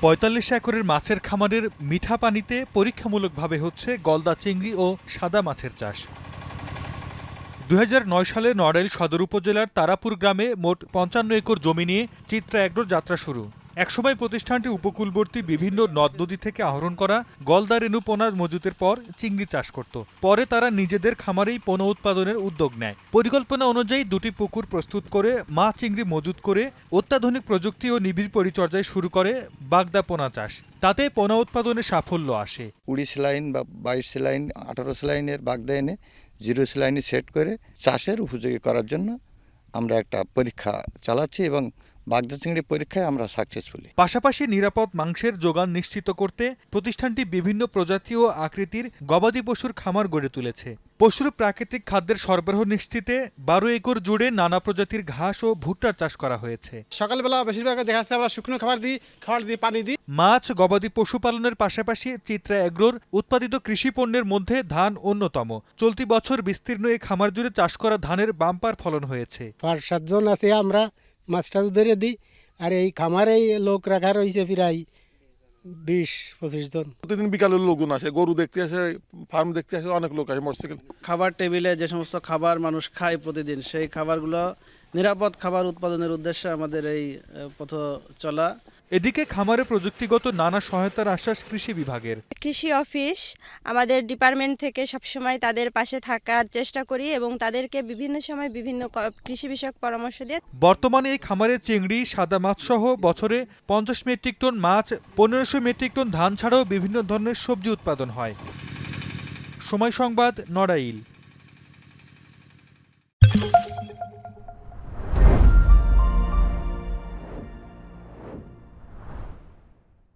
৪৫ একরের মাছের খামারের মিঠা পানিতে পরীক্ষামূলকভাবে হচ্ছে গলদা চিংড়ি ও সাদা মাছের চাষ। ২০০৯ সালে নড়াইল সদর উপজেলার তারাপুর গ্রামে মোট ৫৫ একর জমি নিয়ে চিত্রা অ্যাগ্রোর যাত্রা শুরু। একসময় প্রতিষ্ঠানটি উপকূলবর্তী বিভিন্ন নদ নদী থেকে আহরণ করা গলদা রেণু পোনা মজুতের পর চিংড়ি চাষ করত। পরে তারা নিজেদের খামারেই পোনা উৎপাদনের উদ্যোগ নেয়। পরিকল্পনা অনুযায়ী দুটি পুকুর প্রস্তুত করে মা চিংড়ি মজুত করে অত্যাধুনিক প্রযুক্তি ও নিবিড় পরিচর্যায় শুরু করে বাগদা পোনা চাষ। তাতে পোনা উৎপাদনে সাফল্য আসে। ২০ স্যালাইন বা ২২ স্যালাইন ১৮ স্যালাইনের বাগদা এনে 0 স্যালাইনে সেট করে চাষের উপযোগী করার জন্য আমরা একটা পরীক্ষা চালাচ্ছি এবং বাগদা চিংড়ি পরীক্ষায় আমরা সাকসেসফুলি। পাশাপাশি নিরাপদ মাংসের যোগান নিশ্চিত করতে প্রতিষ্ঠানটি বিভিন্ন প্রজাতি ও আকৃতির গবাদি পশুর খামার গড়ে তুলেছে। পশুর প্রাকৃতিক খাদ্যের সরবরাহ নিশ্চিতে ১২ একর জুড়ে নানা প্রজাতির ঘাস ও ভুট্টার চাষ করা হয়েছে। সকালবেলা বেশিরভাগ দেখা যাচ্ছে আমরা শুকনো খাবার দিই, পানি দিই। মাছ, গবাদি পশু পালনের পাশাপাশি চিত্রা এগ্রোর উৎপাদিত কৃষি পণ্যের মধ্যে ধান অন্যতম। চলতি বছর বিস্তীর্ণ এই খামার জুড়ে চাষ করা ধানের বাম্পার ফলন হয়েছে। ৫-৭ জন আছে, আমরা মাছটা ধরে দিই। আর এই খামারে লোক রাখা রয়েছে প্রায় ২০-২৫ জন। প্রতিদিন বিকালের লোকজন আসে, গরু দেখতে আসে, ফার্ম দেখতে আসে, অনেক লোক আসে মোটরসাইকেল। খাবার টেবিলে যে সমস্ত খাবার মানুষ খায় প্রতিদিন, সেই খাবারগুলো নিরাপদ খাবার উৎপাদনের উদ্দেশ্যে আমাদের এই পথ চলা। এদিকে খামারে প্রযুক্তিগত নানা সহায়তার আশ্বাস কৃষি বিভাগের। কৃষি অফিস আমাদের ডিপার্টমেন্ট থেকে সবসময় তাদের পাশে থাকার চেষ্টা করি এবং তাদেরকে বিভিন্ন সময় বিভিন্ন কৃষি বিষয়ক পরামর্শ দিয়ে। বর্তমানে এই খামারে চিংড়ি, সাদা মাছ সহ বছরে ৫০ মেট্রিক টন মাছ, ১৫০০ মেট্রিক টন ধান ছাড়াও বিভিন্ন ধরনের সবজি উৎপাদন হয়। সময় সংবাদ, নড়াইল।